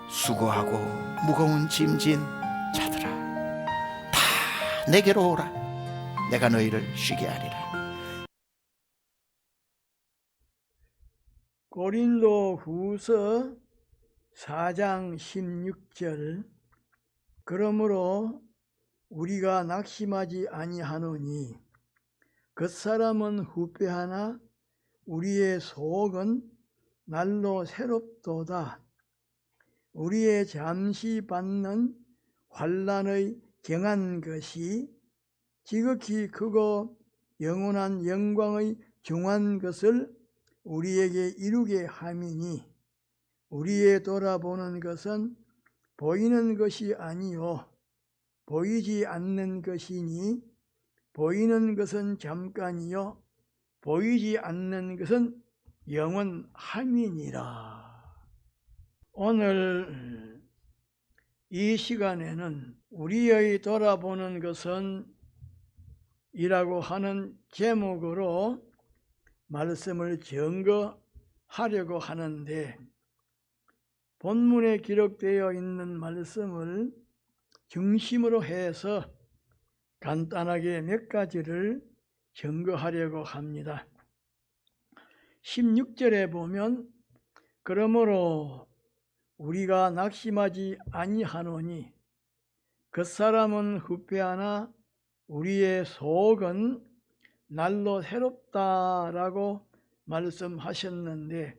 수고하고 무거운 짐진 자들아, 다 내게로 오라. 내가 너희를 쉬게 하리라. 고린도후서 4장 16절. 그러므로 우리가 낙심하지 아니하노니 겉사람은 후패하나 우리의 속은 날로 새롭도다. 우리의 잠시 받는 환난의 경한 것이 지극히 크고 영원한 영광의 중한 것을 우리에게 이루게 함이니, 우리의 돌아보는 것은 보이는 것이 아니요 보이지 않는 것이니, 보이는 것은 잠깐이요 보이지 않는 것은 영원함이니라. 오늘 이 시간에는 우리의 돌아보는 것은 이라고 하는 제목으로 말씀을 증거하려고 하는데, 본문에 기록되어 있는 말씀을 중심으로 해서 간단하게 몇 가지를 증거하려고 합니다. 16절에 보면 그러므로 우리가 낙심하지 아니하노니 겉사람은 후패하나 우리의 속은 날로 새롭다라고 말씀하셨는데,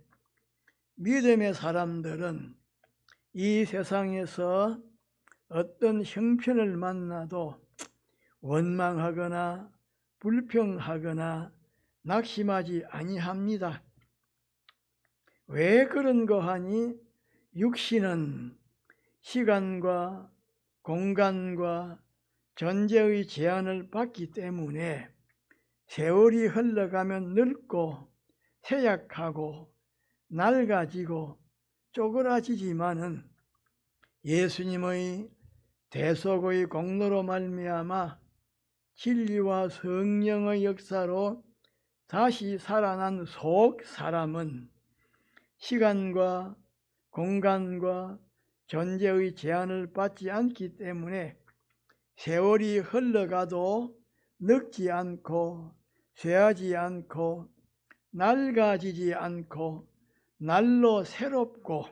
믿음의 사람들은 이 세상에서 어떤 형편을 만나도 원망하거나 불평하거나 낙심하지 아니합니다. 왜 그런가 하니 육신은 시간과 공간과 존재의 제한을 받기 때문에 세월이 흘러가면 늙고 쇠약하고 낡아지고 쪼그라지지만은 예수님의 대속의 공로로 말미암아 진리와 성령의 역사로 다시 살아난 속 사람은 시간과 공간과 존재의 제한을 받지 않기 때문에 세월이 흘러가도 늙지 않고 쇠하지 않고 낡아지지 않고 날로 새롭고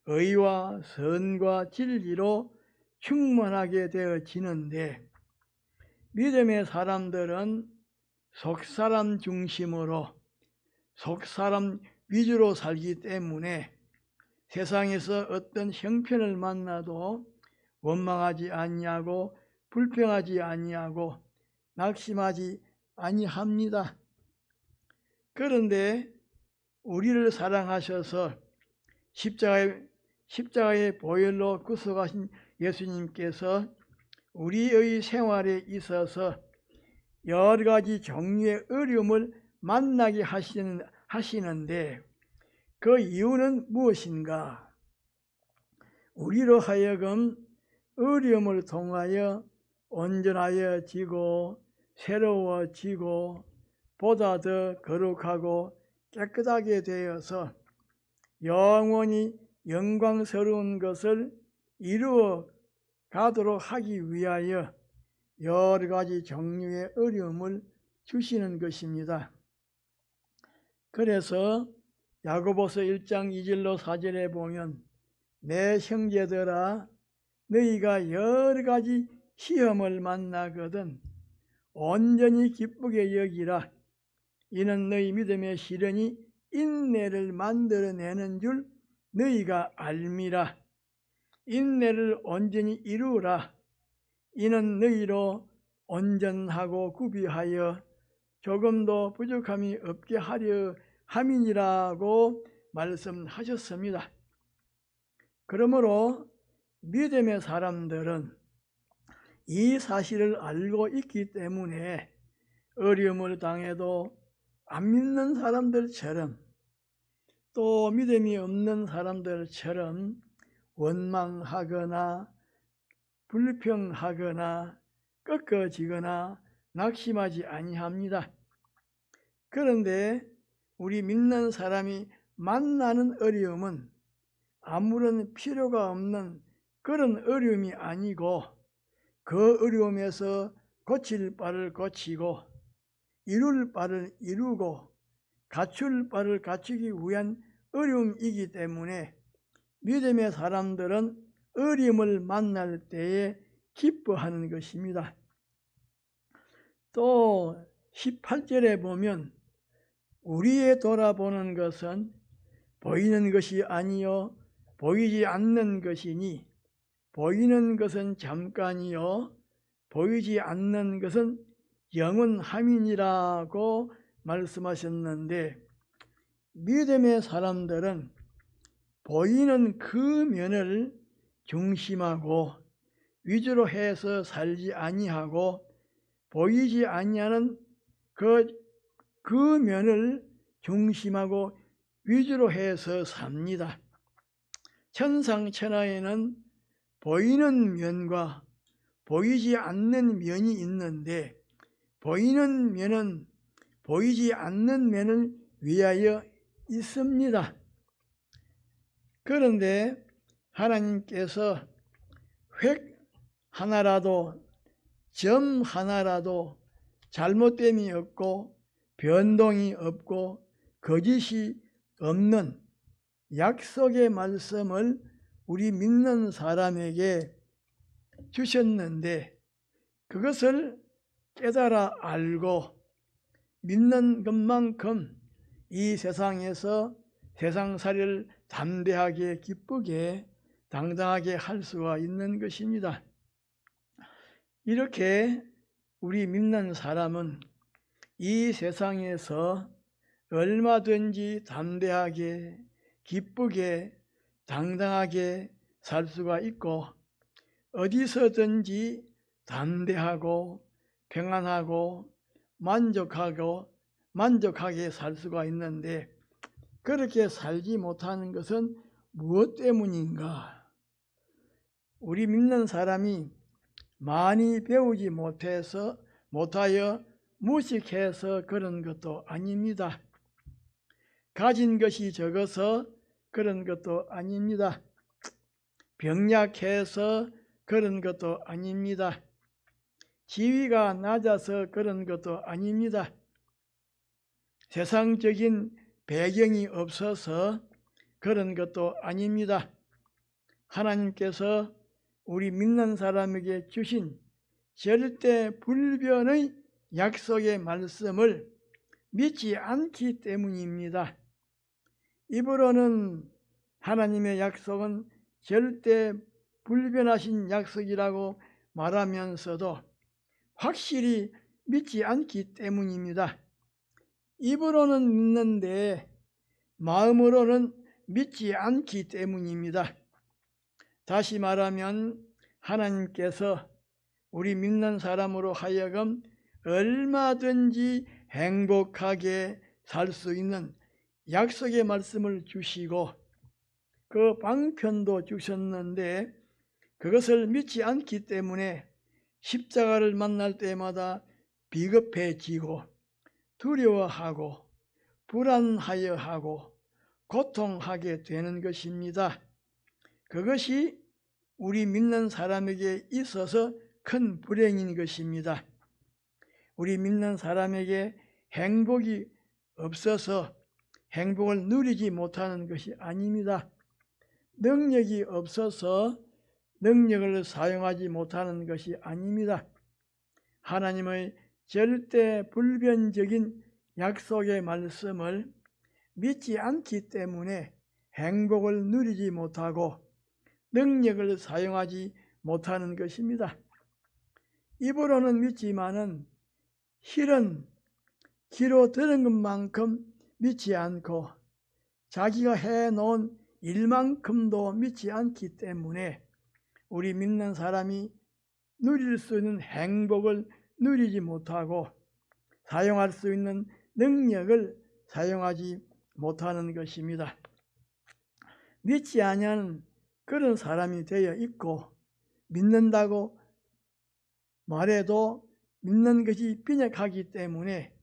의와 선과 진리로 충만하게 되어지는데, 믿음의 사람들은 속사람 중심으로 속사람 위주로 살기 때문에 세상에서 어떤 형편을 만나도 원망하지 아니하고 불평하지 아니하고 낙심하지 아니합니다. 그런데 우리를 사랑하셔서 십자가의 보혈로 구속하신 예수님께서 우리의 생활에 있어서 여러 가지 종류의 어려움을 만나게 하시는데, 그 이유는 무엇인가? 우리로 하여금 어려움을 통하여 온전하여지고 새로워지고 보다 더 거룩하고 깨끗하게 되어서 영원히 영광스러운 것을 이루어 가도록 하기 위하여 여러 가지 종류의 어려움을 주시는 것입니다. 그래서 야고보서 1장 2절로 4절에 보면 내 형제들아, 너희가 여러 가지 시험을 만나거든 온전히 기쁘게 여기라. 이는 너희 믿음의 시련이 인내를 만들어내는 줄 너희가 알미라. 인내를 온전히 이루라. 이는 너희로 온전하고 구비하여 조금도 부족함이 없게 하려 함이니라고 말씀하셨습니다. 그러므로 믿음의 사람들은 이 사실을 알고 있기 때문에 어려움을 당해도 안 믿는 사람들처럼 또 믿음이 없는 사람들처럼 원망하거나 불평하거나 꺾어지거나 낙심하지 아니합니다. 그런데 우리 믿는 사람이 만나는 어려움은 아무런 필요가 없는 그런 어려움이 아니고 그 어려움에서 고칠 바를 고치고 이룰 바를 이루고 갖출 바를 갖추기 위한 어려움이기 때문에 믿음의 사람들은 어려움을 만날 때에 기뻐하는 것입니다. 또 18절에 보면 우리의 돌아보는 것은 보이는 것이 아니요 보이지 않는 것이니 보이는 것은 잠깐이요 보이지 않는 것은 영원함이니라고 말씀하셨는데, 믿음의 사람들은 보이는 그 면을 중심하고 위주로 해서 살지 아니하고 보이지 아니하는 그 면을 중심하고 위주로 해서 삽니다. 천상천하에는 보이는 면과 보이지 않는 면이 있는데 보이는 면은 보이지 않는 면을 위하여 있습니다. 그런데 하나님께서 획 하나라도 점 하나라도 잘못됨이 없고 변동이 없고 거짓이 없는 약속의 말씀을 우리 믿는 사람에게 주셨는데 그것을 깨달아 알고 믿는 것만큼 이 세상에서 세상살이를 담대하게 기쁘게 당당하게 할 수가 있는 것입니다. 이렇게 우리 믿는 사람은 이 세상에서 얼마든지 담대하게 기쁘게 당당하게 살 수가 있고 어디서든지 담대하고 평안하고 만족하게 살 수가 있는데 그렇게 살지 못하는 것은 무엇 때문인가? 우리 믿는 사람이 많이 배우지 못하여 무식해서 그런 것도 아닙니다. 가진 것이 적어서 그런 것도 아닙니다. 병약해서 그런 것도 아닙니다. 지위가 낮아서 그런 것도 아닙니다. 세상적인 배경이 없어서 그런 것도 아닙니다. 하나님께서 우리 믿는 사람에게 주신 절대 불변의 약속의 말씀을 믿지 않기 때문입니다. 입으로는 하나님의 약속은 절대 불변하신 약속이라고 말하면서도 확실히 믿지 않기 때문입니다. 입으로는 믿는데 마음으로는 믿지 않기 때문입니다. 다시 말하면 하나님께서 우리 믿는 사람으로 하여금 얼마든지 행복하게 살 수 있는 약속의 말씀을 주시고 그 방편도 주셨는데 그것을 믿지 않기 때문에 십자가를 만날 때마다 비겁해지고 두려워하고 불안하여하고 고통하게 되는 것입니다. 그것이 우리 믿는 사람에게 있어서 큰 불행인 것입니다. 우리 믿는 사람에게 행복이 없어서 행복을 누리지 못하는 것이 아닙니다. 능력이 없어서 능력을 사용하지 못하는 것이 아닙니다. 하나님의 절대 불변적인 약속의 말씀을 믿지 않기 때문에 행복을 누리지 못하고 능력을 사용하지 못하는 것입니다. 입으로는 믿지만은 실은 귀로 들은 것만큼 믿지 않고 자기가 해놓은 일만큼도 믿지 않기 때문에 우리 믿는 사람이 누릴 수 있는 행복을 누리지 못하고 사용할 수 있는 능력을 사용하지 못하는 것입니다. 믿지 아니하는 그런 사람이 되어 있고 믿는다고 말해도 믿는 것이 빈약하기 때문에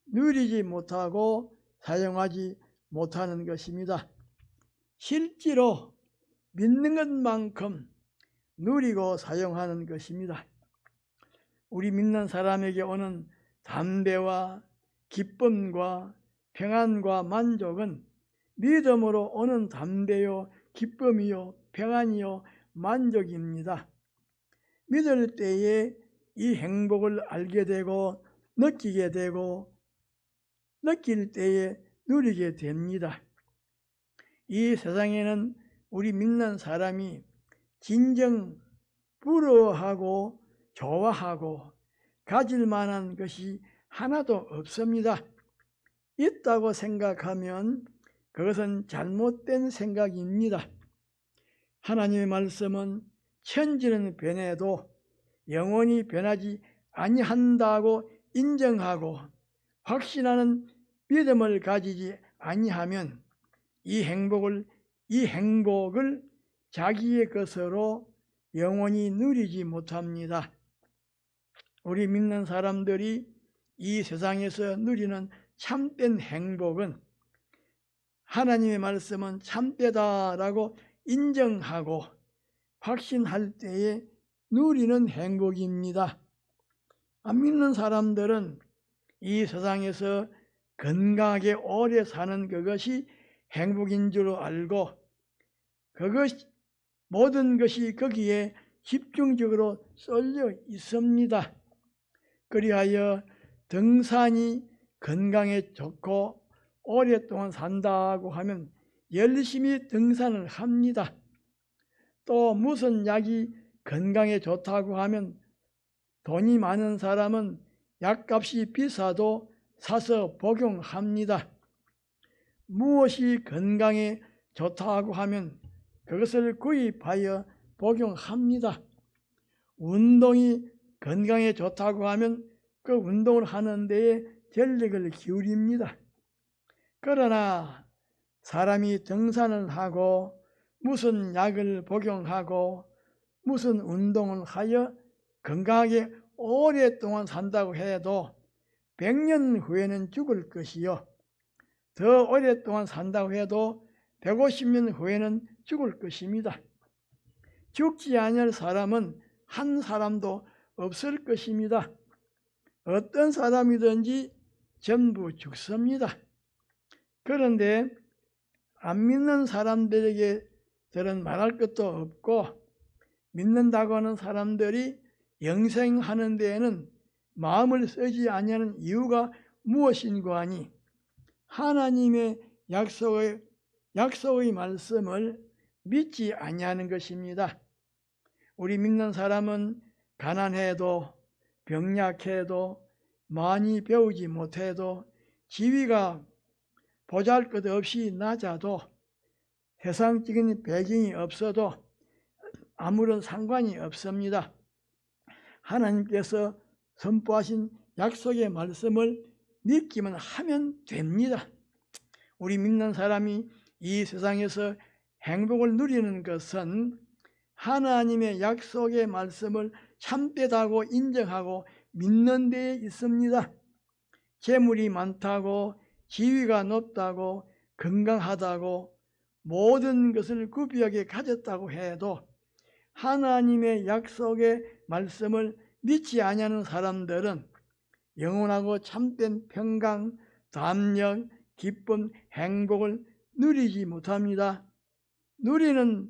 누리지 못하고 사용하지 못하는 것입니다. 실제로 믿는 것만큼 누리고 사용하는 것입니다. 우리 믿는 사람에게 오는 담대와 기쁨과 평안과 만족은 믿음으로 오는 담대요, 기쁨이요, 평안이요, 만족입니다. 믿을 때에 이 행복을 알게 되고 느끼게 되고 느낄 때에 누리게 됩니다. 이 세상에는 우리 믿는 사람이 진정 부러워하고 좋아하고 가질 만한 것이 하나도 없습니다. 있다고 생각하면 그것은 잘못된 생각입니다. 하나님의 말씀은 천지는 변해도 영원히 변하지 아니한다고 인정하고 확신하는 믿음을 가지지 아니하면 이 행복을 자기의 것으로 영원히 누리지 못합니다. 우리 믿는 사람들이 이 세상에서 누리는 참된 행복은 하나님의 말씀은 참되다라고 인정하고 확신할 때에 누리는 행복입니다. 안 믿는 사람들은 이 세상에서 건강하게 오래 사는 그것이 행복인 줄 알고 모든 것이 거기에 집중적으로 쏠려 있습니다. 그리하여 등산이 건강에 좋고 오랫동안 산다고 하면 열심히 등산을 합니다. 또 무슨 약이 건강에 좋다고 하면 돈이 많은 사람은 약값이 비싸도 사서 복용합니다. 무엇이 건강에 좋다고 하면 그것을 구입하여 복용합니다. 운동이 건강에 좋다고 하면 그 운동을 하는 데에 전력을 기울입니다. 그러나 사람이 등산을 하고 무슨 약을 복용하고 무슨 운동을 하여 건강하게 오랫동안 산다고 해도 100년 후에는 죽을 것이요 더 오랫동안 산다고 해도 150년 후에는 죽을 것입니다. 죽지 아니할 사람은 한 사람도 없을 것입니다. 어떤 사람이든지 전부 죽습니다. 그런데 안 믿는 사람들에게들은 말할 것도 없고 믿는다고 하는 사람들이 영생하는 데에는 마음을 쓰지 아니하는 이유가 무엇인고 하니 하나님의 약속의 말씀을 믿지 아니하는 것입니다. 우리 믿는 사람은 가난해도 병약해도 많이 배우지 못해도 지위가 보잘것없이 낮아도 세상적인 배경이 없어도 아무런 상관이 없습니다. 하나님께서 선포하신 약속의 말씀을 믿기만 하면 됩니다. 우리 믿는 사람이 이 세상에서 행복을 누리는 것은 하나님의 약속의 말씀을 참되다고 인정하고 믿는 데에 있습니다. 재물이 많다고 지위가 높다고 건강하다고 모든 것을 구비하게 가졌다고 해도 하나님의 약속의 말씀을 믿지 아니하는 사람들은 영원하고 참된 평강, 담력, 기쁨, 행복을 누리지 못합니다. 누리는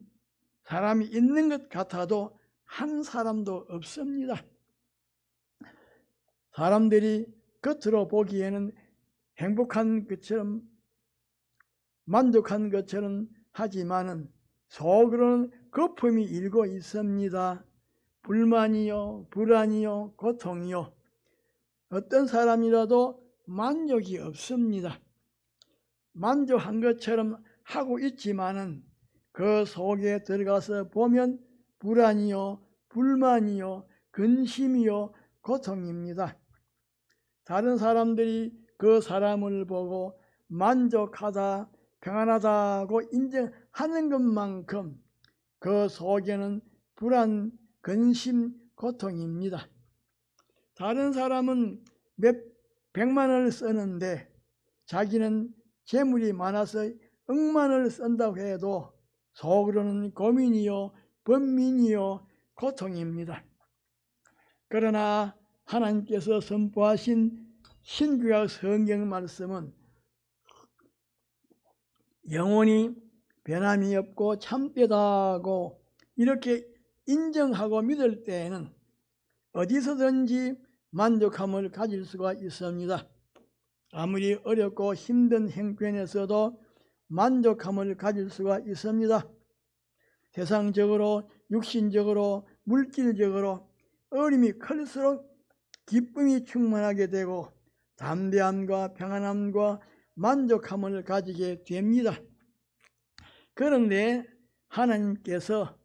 사람이 있는 것 같아도 한 사람도 없습니다. 사람들이 겉으로 보기에는 행복한 것처럼 만족한 것처럼 하지만은 속으로는 거품이 일고 있습니다. 불만이요, 불안이요, 고통이요. 어떤 사람이라도 만족이 없습니다. 만족한 것처럼 하고 있지만은 그 속에 들어가서 보면 불안이요, 불만이요, 근심이요, 고통입니다. 다른 사람들이 그 사람을 보고 만족하다, 평안하다고 인정하는 것만큼 그 속에는 불안, 근심, 고통입니다. 다른 사람은 몇 백만 원을 쓰는데 자기는 재물이 많아서 억만 원을 쓴다고 해도 속으로는 고민이요 번민이요 고통입니다. 그러나 하나님께서 선포하신 신구약 성경 말씀은 영원히 변함이 없고 참되다고 이렇게 인정하고 믿을 때에는 어디서든지 만족함을 가질 수가 있습니다. 아무리 어렵고 힘든 형편에서도 만족함을 가질 수가 있습니다. 세상적으로, 육신적으로, 물질적으로 어려움이 클수록 기쁨이 충만하게 되고 담대함과 평안함과 만족함을 가지게 됩니다. 그런데 하나님께서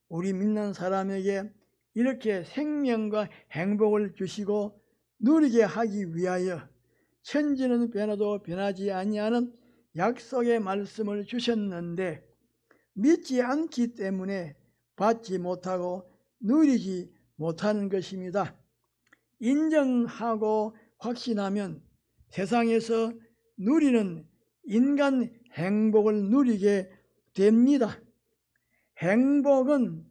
우리 믿는 사람에게 이렇게 생명과 행복을 주시고 누리게 하기 위하여 천지는 변화도 변하지 아니하는 약속의 말씀을 주셨는데 믿지 않기 때문에 받지 못하고 누리지 못하는 것입니다. 인정하고 확신하면 세상에서 누리는 인간 행복을 누리게 됩니다. 행복은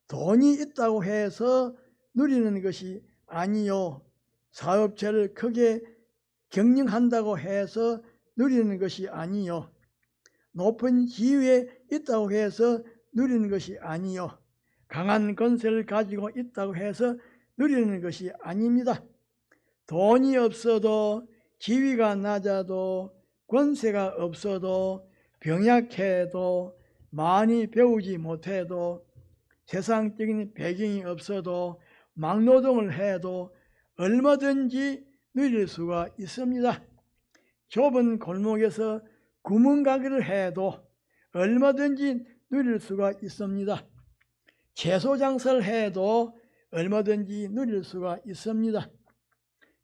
돈이 있다고 해서 누리는 것이 아니요, 사업체를 크게 경영한다고 해서 누리는 것이 아니요, 높은 지위에 있다고 해서 누리는 것이 아니요, 강한 권세를 가지고 있다고 해서 누리는 것이 아닙니다. 돈이 없어도, 지위가 낮아도, 권세가 없어도, 병약해도, 많이 배우지 못해도, 세상적인 배경이 없어도, 막노동을 해도 얼마든지 누릴 수가 있습니다. 좁은 골목에서 구멍가게를 해도 얼마든지 누릴 수가 있습니다. 채소 장사를 해도 얼마든지 누릴 수가 있습니다.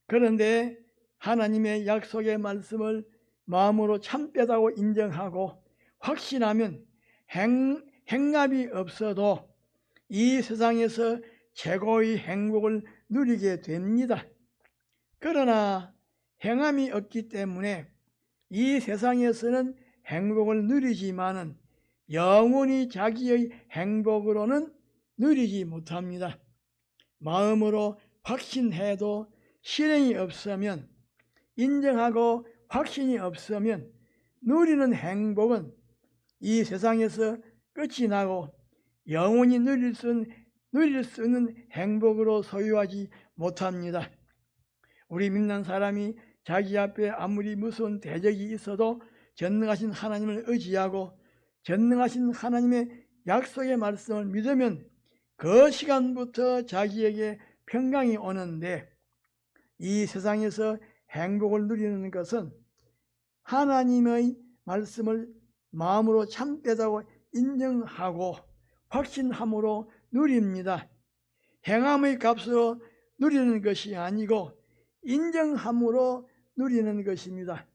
그런데 하나님의 약속의 말씀을 마음으로 참되다고 인정하고 확신하면 행함이 없어도 이 세상에서 최고의 행복을 누리게 됩니다. 그러나 행함이 없기 때문에 이 세상에서는 행복을 누리지만은 영원히 자기의 행복으로는 누리지 못합니다. 마음으로 확신해도 실행이 없으면, 인정하고 확신이 없으면 누리는 행복은 이 세상에서 끝이 나고 영원히 누릴 수 있는 행복으로 소유하지 못합니다. 우리 믿는 사람이 자기 앞에 아무리 무서운 대적이 있어도 전능하신 하나님을 의지하고 전능하신 하나님의 약속의 말씀을 믿으면 그 시간부터 자기에게 평강이 오는데, 이 세상에서 행복을 누리는 것은 하나님의 말씀을 마음으로 참되다고 인정하고 확신함으로 누립니다. 행함의 값으로 누리는 것이 아니고 인정함으로 누리는 것입니다.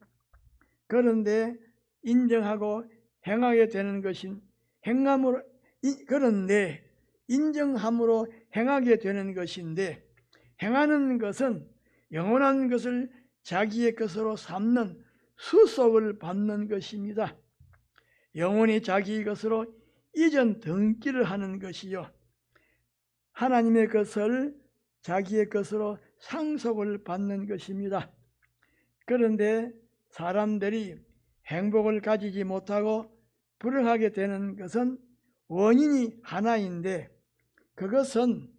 그런데 인정하고 행하게 되는 것인 그런데 인정함으로 행하게 되는 것인데, 행하는 것은 영원한 것을 자기의 것으로 삼는 수속을 받는 것입니다. 영원히 자기의 것으로 이전 등기를 하는 것이요, 하나님의 것을 자기의 것으로 상속을 받는 것입니다. 그런데 사람들이 행복을 가지지 못하고 불행하게 되는 것은 원인이 하나인데, 그것은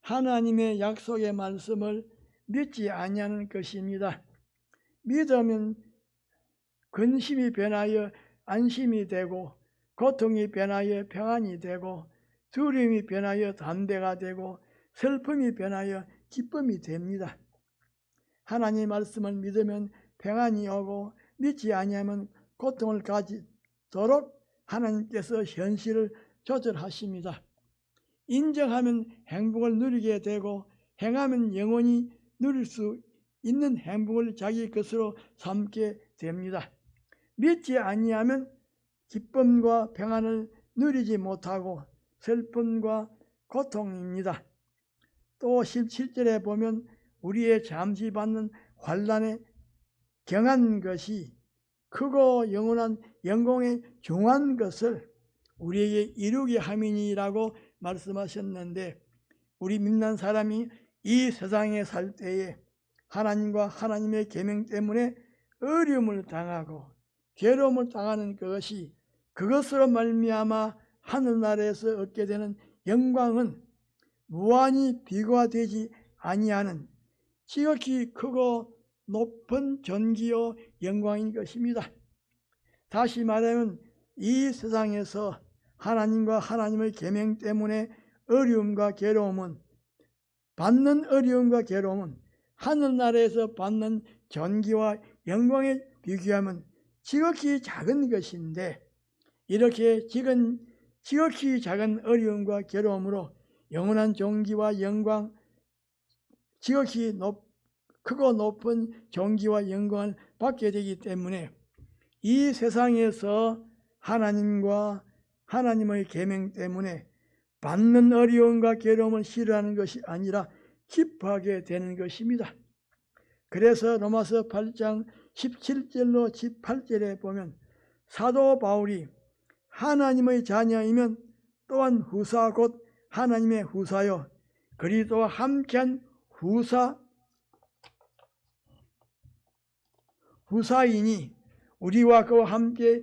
하나님의 약속의 말씀을 믿지 아니하는 것입니다. 믿으면 근심이 변하여 안심이 되고, 고통이 변하여 평안이 되고, 두려움이 변하여 담대가 되고, 슬픔이 변하여 기쁨이 됩니다. 하나님의 말씀을 믿으면 평안이 오고, 믿지 아니하면 고통을 가지도록 하나님께서 현실을 조절하십니다. 인정하면 행복을 누리게 되고, 행하면 영원히 누릴 수 있는 행복을 자기 것으로 삼게 됩니다. 믿지 아니하면 기쁨과 평안을 누리지 못하고 슬픔과 고통입니다. 또 17절에 보면 우리의 잠시 받는 환난에 경한 것이 크고 영원한 영광에 중한 것을 우리에게 이루게 함이니라고 말씀하셨는데, 우리 믿는 사람이 이 세상에 살 때에 하나님과 하나님의 계명 때문에 어려움을 당하고 괴로움을 당하는 것이, 그것으로 말미암아 하늘나라에서 얻게 되는 영광은 무한히 비교가 되지 아니하는 지극히 크고 높은 존귀요 영광인 것입니다. 다시 말하면 이 세상에서 하나님과 하나님의 계명 때문에 어려움과 괴로움은, 받는 어려움과 괴로움은 하늘나라에서 받는 존귀와 영광에 비교하면 지극히 작은 것인데, 이렇게 지극히 작은 어려움과 괴로움으로 영원한 존귀와 영광, 지극히 크고 높은 존귀와 영광을 받게 되기 때문에 이 세상에서 하나님과 하나님의 계명 때문에 받는 어려움과 괴로움을 싫어하는 것이 아니라 기뻐하게 되는 것입니다. 그래서 로마서 8장 17절로 18절에 보면 사도 바울이 하나님의 자녀이면 또한 후사 곧 하나님의 후사요 그리스도와 함께한 후사이니 우리와 그와 함께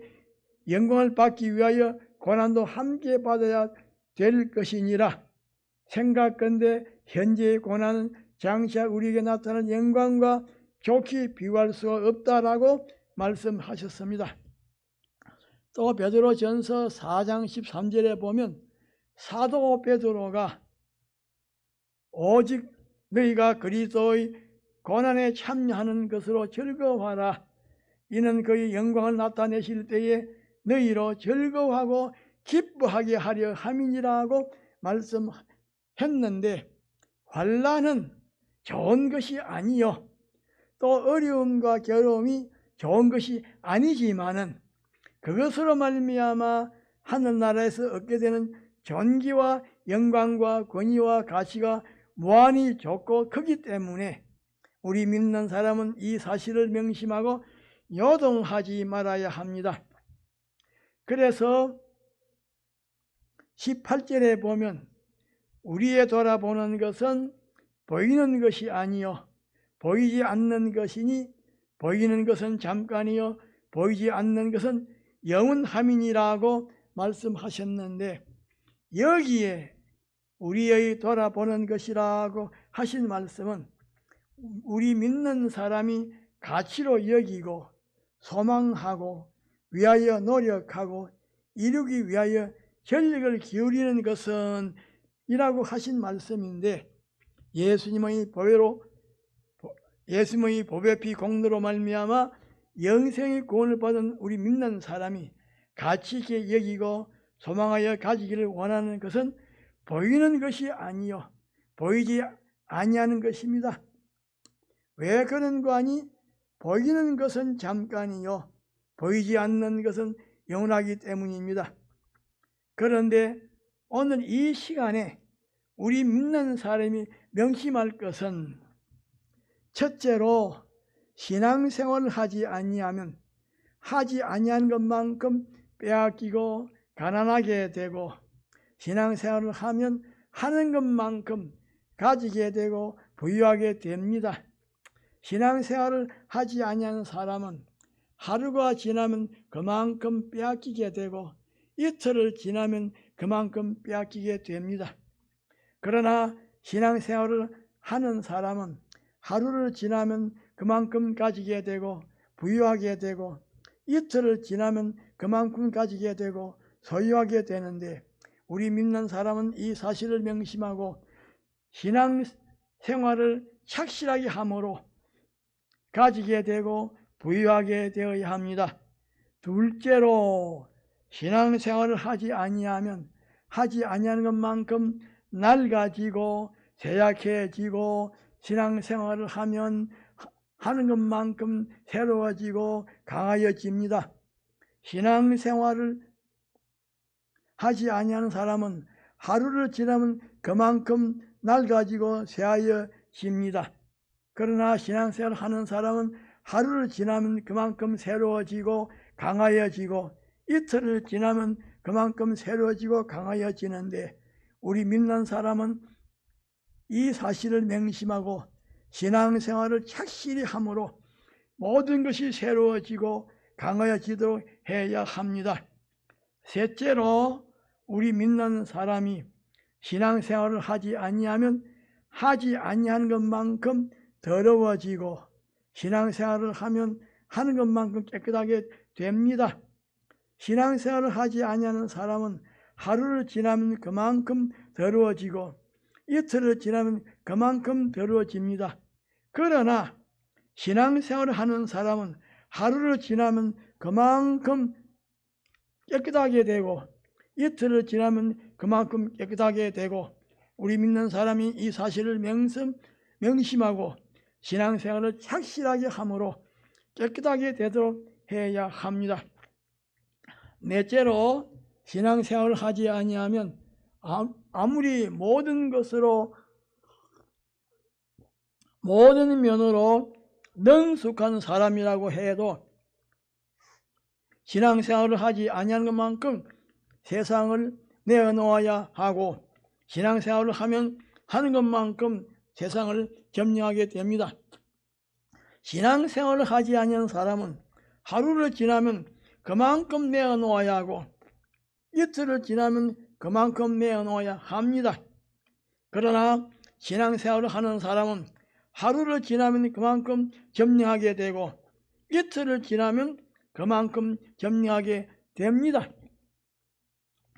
영광을 받기 위하여 고난도 함께 받아야 될 것이니라. 생각건대 현재의 고난은 장차 우리에게 나타날 영광과 좋게 비교할 수가 없다라고 말씀하셨습니다. 또 베드로전서 4장 13절에 보면 사도 베드로가 오직 너희가 그리스도의 고난에 참여하는 것으로 즐거워하라. 이는 그의 영광을 나타내실 때에 너희로 즐거워하고 기뻐하게 하려 함이니라고 말씀했는데, 환난은 좋은 것이 아니요 또 어려움과 괴로움이 좋은 것이 아니지만은 그것으로 말미암아 하늘나라에서 얻게 되는 존귀와 영광과 권위와 가치가 무한히 좋고 크기 때문에 우리 믿는 사람은 이 사실을 명심하고 요동하지 말아야 합니다. 그래서 18절에 보면 우리의 돌아보는 것은 보이는 것이 아니요 보이지 않는 것이니 보이는 것은 잠깐이요 보이지 않는 것은 영원함이니라고 말씀하셨는데, 여기에 우리의 돌아보는 것이라고 하신 말씀은 우리 믿는 사람이 가치로 여기고 소망하고 위하여 노력하고 이루기 위하여 전력을 기울이는 것은 이라고 하신 말씀인데, 예수님의 보배피 공로로 말미암아 영생의 구원을 받은 우리 믿는 사람이 가치 있게 여기고 소망하여 가지기를 원하는 것은 보이는 것이 아니요 보이지 아니하는 것입니다. 왜 그런가 하니 보이는 것은 잠깐이요 보이지 않는 것은 영원하기 때문입니다. 그런데 오늘 이 시간에 우리 믿는 사람이 명심할 것은, 첫째로 신앙생활을 하지 아니하면 하지 아니한 것만큼 빼앗기고 가난하게 되고, 신앙생활을 하면 하는 것만큼 가지게 되고 부유하게 됩니다. 신앙생활을 하지 아니하는 사람은 하루가 지나면 그만큼 빼앗기게 되고 이틀을 지나면 그만큼 빼앗기게 됩니다. 그러나 신앙생활을 하는 사람은 하루를 지나면 그만큼 가지게 되고 부유하게 되고 이틀을 지나면 그만큼 가지게 되고 소유하게 되는데, 우리 믿는 사람은 이 사실을 명심하고 신앙생활을 착실하게 함으로 가지게 되고 부유하게 되어야 합니다. 둘째로 신앙생활을 하지 아니하면 하지 아니하는 것만큼 낡아지고 쇠약해지고, 신앙생활을 하면 하는 것만큼 새로워지고 강하여집니다. 신앙생활을 하지 아니하는 사람은 하루를 지나면 그만큼 낡아지고 쇠하여집니다. 그러나 신앙생활을 하는 사람은 하루를 지나면 그만큼 새로워지고 강하여지고 이틀을 지나면 그만큼 새로워지고 강하여지는데, 우리 믿는 사람은 이 사실을 맹심하고 신앙생활을 착실히 함으로 모든 것이 새로워지고 강하여지도록 해야 합니다. 셋째로, 우리 믿는 사람이 신앙생활을 하지 아니하면 하지 아니하는 것만큼 더러워지고, 신앙생활을 하면 하는 것만큼 깨끗하게 됩니다. 신앙생활을 하지 아니하는 사람은 하루를 지나면 그만큼 더러워지고 이틀을 지나면 그만큼 더러워집니다. 그러나 신앙생활을 하는 사람은 하루를 지나면 그만큼 깨끗하게 되고 이틀을 지나면 그만큼 깨끗하게 되고, 우리 믿는 사람이 이 사실을 명심하고 신앙생활을 착실하게 함으로 깨끗하게 되도록 해야 합니다. 넷째로, 신앙생활을 하지 아니하면 아무리 모든 면으로 능숙한 사람이라고 해도 신앙생활을 하지 아니하는 것만큼 세상을 내어놓아야 하고, 신앙생활을 하는 것만큼 세상을 점령하게 됩니다. 신앙생활을 하지 아니하는 사람은 하루를 지나면 그만큼 내어놓아야 하고 이틀을 지나면 그만큼 내어놓아야 합니다. 그러나 신앙생활을 하는 사람은 하루를 지나면 그만큼 점령하게 되고 이틀을 지나면 그만큼 점령하게 됩니다.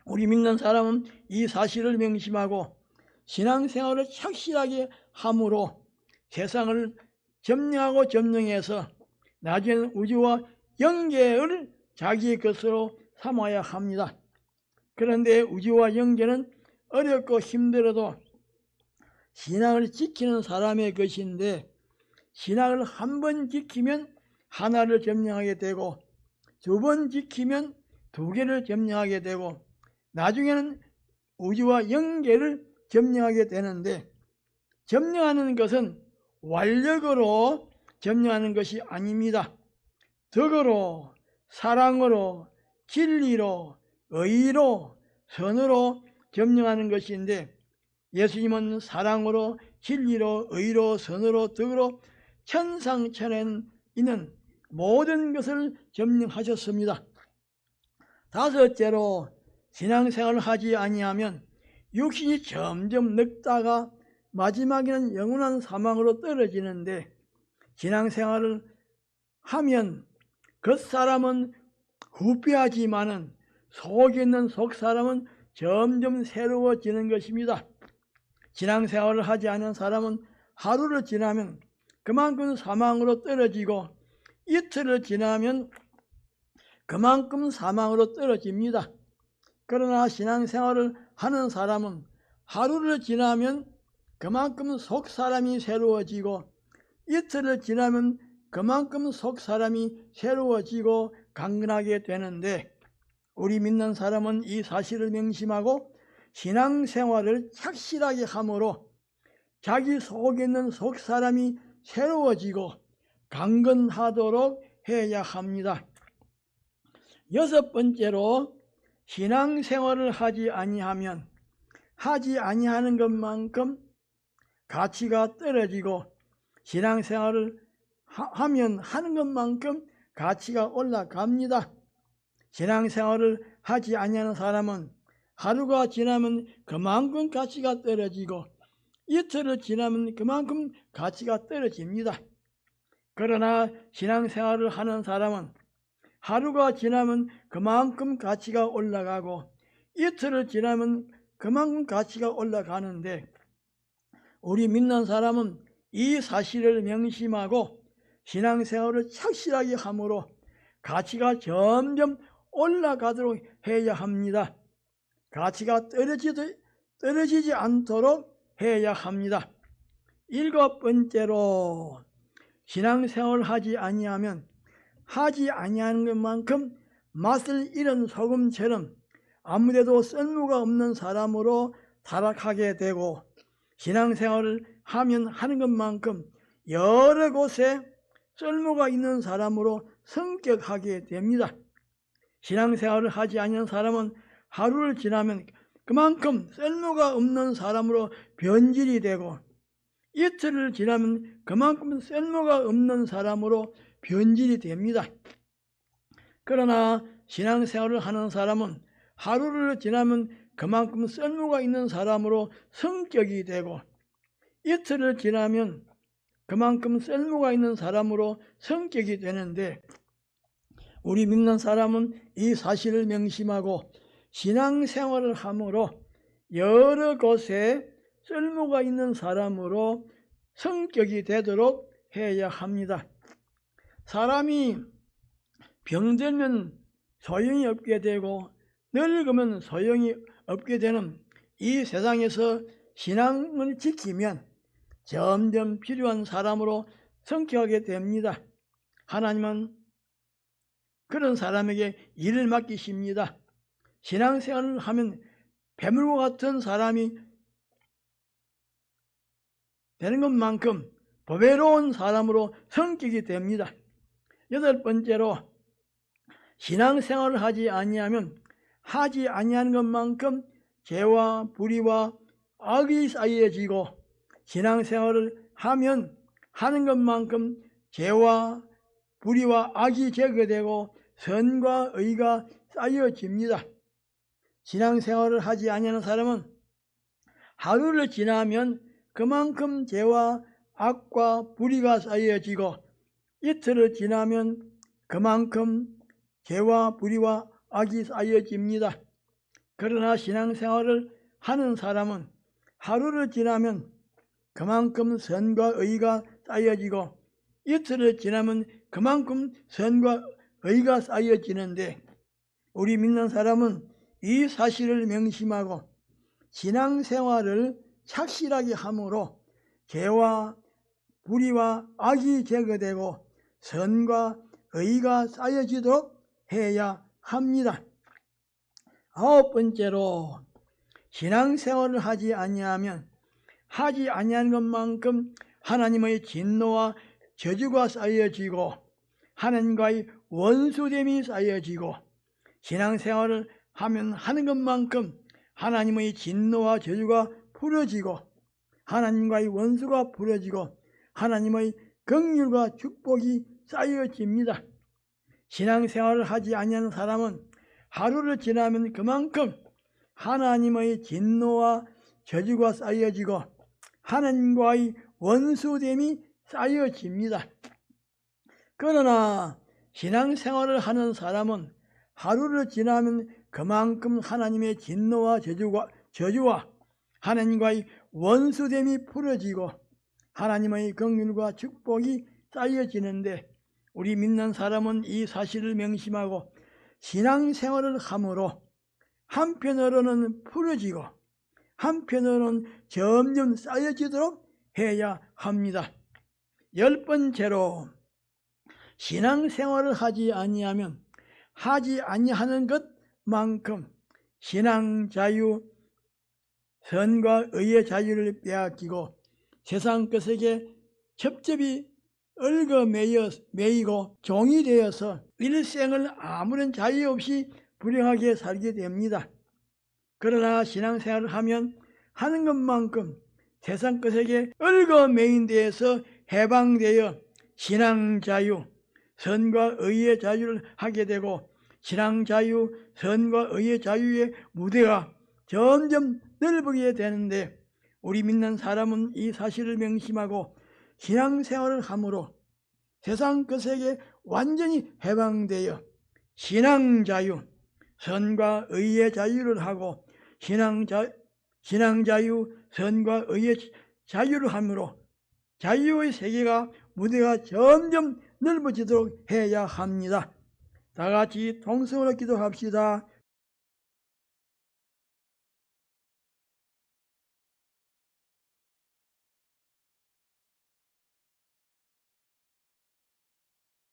우리 믿는 사람은 이 사실을 명심하고 신앙생활을 착실하게 함으로 세상을 점령하고 점령해서 나중에는 우주와 영계를 자기의 것으로 삼아야 합니다. 그런데 우주와 영계는 어렵고 힘들어도 신앙을 지키는 사람의 것인데, 신앙을 한 번 지키면 하나를 점령하게 되고 두 번 지키면 두 개를 점령하게 되고 나중에는 우주와 영계를 점령하게 되는데, 점령하는 것은 완력으로 점령하는 것이 아닙니다. 덕으로, 사랑으로, 진리로, 의로, 선으로 점령하는 것인데, 예수님은 사랑으로, 진리로, 의로, 선으로, 덕으로 천상천에 있는 모든 것을 점령하셨습니다. 다섯째로, 신앙생활을 하지 아니하면 육신이 점점 늙다가 마지막에는 영원한 사망으로 떨어지는데, 신앙생활을 하면 겉사람은 후패하지만은 속에 있는 속사람은 점점 새로워지는 것입니다. 신앙생활을 하지 않은 사람은 하루를 지나면 그만큼 사망으로 떨어지고 이틀을 지나면 그만큼 사망으로 떨어집니다. 그러나 신앙생활을 하는 사람은 하루를 지나면 그만큼 속사람이 새로워지고 이틀을 지나면 그만큼 속사람이 새로워지고 강건하게 되는데, 우리 믿는 사람은 이 사실을 명심하고 신앙생활을 착실하게 함으로 자기 속에 있는 속사람이 새로워지고 강건하도록 해야 합니다. 여섯 번째로, 신앙생활을 하지 아니하면 하지 아니하는 것만큼 가치가 떨어지고 신앙생활을 하면 하는 것만큼 가치가 올라갑니다. 신앙생활을 하지 아니하는 사람은 하루가 지나면 그만큼 가치가 떨어지고 이틀을 지나면 그만큼 가치가 떨어집니다. 그러나 신앙생활을 하는 사람은 하루가 지나면 그만큼 가치가 올라가고 이틀을 지나면 그만큼 가치가 올라가는데, 우리 믿는 사람은 이 사실을 명심하고 신앙생활을 착실하게 함으로 가치가 점점 올라가도록 해야 합니다. 가치가 떨어지지 않도록 해야 합니다. 일곱 번째로, 신앙생활을 하지 아니하면 하지 아니하는 것만큼 맛을 잃은 소금처럼 아무데도 쓸모가 없는 사람으로 타락하게 되고, 신앙생활을 하면 하는 것만큼 여러 곳에 쓸모가 있는 사람으로 성격하게 됩니다. 신앙생활을 하지 않는 사람은 하루를 지나면 그만큼 쓸모가 없는 사람으로 변질이 되고, 이틀을 지나면 그만큼 쓸모가 없는 사람으로 변질이 됩니다. 그러나 신앙생활을 하는 사람은 하루를 지나면 그만큼 쓸모가 있는 사람으로 성격이 되고, 이틀을 지나면 그만큼 쓸모가 있는 사람으로 성격이 되는데, 우리 믿는 사람은 이 사실을 명심하고 신앙생활을 함으로 여러 곳에 쓸모가 있는 사람으로 성격이 되도록 해야 합니다. 사람이 병들면 소용이 없게 되고 늙으면 소용이 없게 되는 이 세상에서 신앙을 지키면 점점 필요한 사람으로 성격하게 됩니다. 하나님은 그런 사람에게 일을 맡기십니다. 신앙생활을 하면 배물과 같은 사람이 되는 것만큼 보배로운 사람으로 성격이 됩니다. 여덟 번째로, 신앙생활을 하지 아니하면 하지 아니하는 것만큼 죄와 불의와 악이 쌓여지고, 신앙생활을 하면 하는 것만큼 죄와 불의와 악이 제거되고 선과 의가 쌓여집니다. 신앙생활을 하지 아니하는 사람은 하루를 지나면 그만큼 죄와 악과 불의가 쌓여지고, 이틀을 지나면 그만큼 죄와 불의와 악이 쌓여집니다. 그러나 신앙생활을 하는 사람은 하루를 지나면 그만큼 선과 의가 쌓여지고, 이틀을 지나면 그만큼 선과 의가 쌓여지는데, 우리 믿는 사람은 이 사실을 명심하고 신앙생활을 착실하게 함으로 죄와 불의와 악이 제거되고 선과 의가 쌓여지도록 해야 합니다. 아홉 번째로, 신앙생활을 하지 아니하면 하지 아니한 것만큼 하나님의 진노와 저주가 쌓여지고 하나님과의 원수됨이 쌓여지고, 신앙생활을 하면 하는 것만큼 하나님의 진노와 저주가 풀어지고 하나님과의 원수가 풀어지고 하나님의 긍휼과 축복이 쌓여집니다. 신앙생활을 하지 아니하는 사람은 하루를 지나면 그만큼 하나님의 진노와 저주가 쌓여지고 하나님과의 원수됨이 쌓여집니다. 그러나 신앙생활을 하는 사람은 하루를 지나면 그만큼 하나님의 진노와 저주와 하나님과의 원수됨이 풀어지고 하나님의 긍휼과 축복이 쌓여지는데, 우리 믿는 사람은 이 사실을 명심하고 신앙생활을 함으로 한편으로는 풀어지고 한편으로는 점점 쌓여지도록 해야 합니다. 열 번째로, 신앙생활을 하지 아니하면 하지 아니하는 것만큼 신앙자유, 선과 의의 자유를 빼앗기고 세상 것에게 첩첩이 얽어매이고 종이 되어서 일생을 아무런 자유 없이 불행하게 살게 됩니다. 그러나 신앙생활을 하면 하는 것만큼 세상 것에게 얽어매인 데에서 해방되어 신앙자유, 선과 의의 자유를 하게 되고 신앙자유, 선과 의의 자유의 무대가 점점 넓어지게 되는데, 우리 믿는 사람은 이 사실을 명심하고 신앙생활을 함으로 세상 것에게 완전히 해방되어 신앙자유, 선과 의의 자유를 하고 신앙자유, 선과 의의 자유를 함으로 자유의 세계가 무대가 점점 넓어지도록 해야 합니다. 다 같이 통성으로 기도합시다.